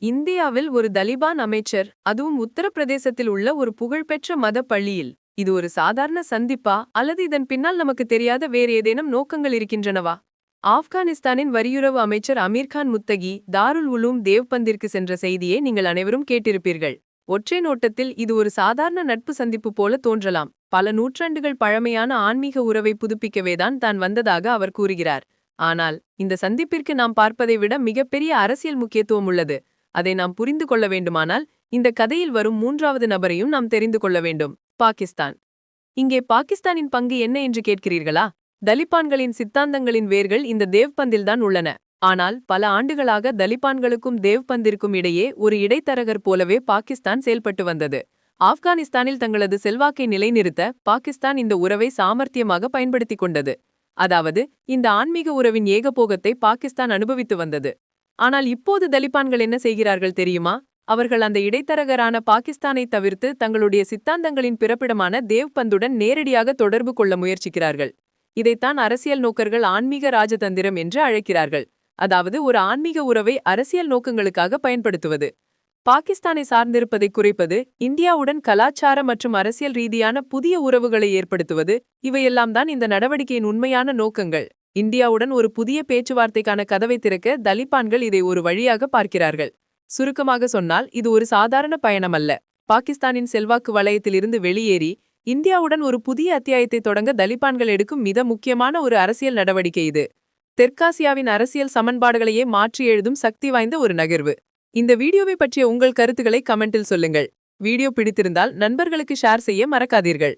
இந்தியாவில் ஒரு தலிபான் அமைச்சர், அதுவும் உத்தரப்பிரதேசத்தில் உள்ள ஒரு புகழ்பெற்ற மத பள்ளியில். இது ஒரு சாதாரண சந்திப்பா அல்லது இதன் பின்னால் நமக்கு தெரியாத வேறு ஏதேனும் நோக்கங்கள் இருக்கின்றனவா? ஆப்கானிஸ்தானின் வரியுறவு அமைச்சர் அமீர்கான் முத்தகி தாருல் உலூம் தேவ்பந்திற்கு சென்ற செய்தியை நீங்கள் அனைவரும் கேட்டிருப்பீர்கள். ஒற்றை நோட்டத்தில் இது ஒரு சாதாரண நட்பு சந்திப்பு போல தோன்றலாம். பல நூற்றாண்டுகள் பழமையான ஆன்மீக உறவை புதுப்பிக்கவேதான் தான் வந்ததாக அவர் கூறுகிறார். ஆனால் இந்த சந்திப்பிற்கு நாம் பார்ப்பதை விட மிகப்பெரிய அரசியல் முக்கியத்துவம் உள்ளது. அதை நாம் புரிந்து கொள்ள வேண்டுமானால் இந்த கதையில் வரும் மூன்றாவது நபரையும் நாம் தெரிந்து கொள்ள வேண்டும். பாகிஸ்தான். இங்கே பாகிஸ்தானின் பங்கு என்ன என்று கேட்கிறீர்களா? தலிபான்களின் சித்தாந்தங்களின் வேர்கள் இந்த தேவ்பந்தில்தான் உள்ளன. ஆனால் பல ஆண்டுகளாக தலிபான்களுக்கும் தேவ்பந்திற்கும் இடையே ஒரு இடைத்தரகர் போலவே பாகிஸ்தான் செயல்பட்டு வந்தது. ஆப்கானிஸ்தானில் தங்களது செல்வாக்கை நிலைநிறுத்த பாகிஸ்தான் இந்த உறவை சாமர்த்தியமாக பயன்படுத்திக் கொண்டது. அதாவது இந்த ஆன்மீக உறவின் ஏகபோகத்தை பாகிஸ்தான் அனுபவித்து வந்தது. ஆனால் இப்போது தலிபான்கள் என்ன செய்கிறார்கள் தெரியுமா? அவர்கள் அந்த இடைத்தரகரான பாகிஸ்தானை தவிர்த்து தங்களுடைய சித்தாந்தங்களின் பிறப்பிடமான தேவ்பந்துடன் நேரடியாக தொடர்பு கொள்ள முயற்சிக்கிறார்கள். இதைத்தான் அரசியல் நோக்கர்கள் ஆன்மீக ராஜதந்திரம் என்று அழைக்கிறார்கள். அதாவது ஒரு ஆன்மீக உறவை அரசியல் நோக்கங்களுக்காக பயன்படுத்துவது. பாகிஸ்தானை சார்ந்திருப்பதை குறைப்பது, இந்தியாவுடன் கலாச்சார மற்றும் அரசியல் ரீதியான புதிய உறவுகளை ஏற்படுத்துவது, இவையெல்லாம் தான் இந்த நடவடிக்கையின் உண்மையான நோக்கங்கள். இந்தியாவுடன் ஒரு புதிய பேச்சுவார்த்தைக்கான கதவை திறக்க தலிபான்கள் இதை ஒரு வழியாக பார்க்கிறார்கள். சுருக்கமாக சொன்னால் இது ஒரு சாதாரண பயணம் அல்ல. பாகிஸ்தானின் செல்வாக்கு வளையத்திலிருந்து வெளியேறி இந்தியாவுடன் ஒரு புதிய அத்தியாயத்தை தொடங்க தலிபான்கள் எடுக்கும் மிக முக்கியமான ஒரு அரசியல் நடவடிக்கை இது. தெற்காசியாவின் அரசியல் சமன்பாடுகளையே மாற்றி எழுதும் சக்தி வாய்ந்த ஒரு நகர்வு. இந்த வீடியோவை பற்றிய உங்கள் கருத்துக்களை கமெண்டில் சொல்லுங்கள். வீடியோ பிடித்திருந்தால் நண்பர்களுக்கு ஷேர் செய்ய மறக்காதீர்கள்.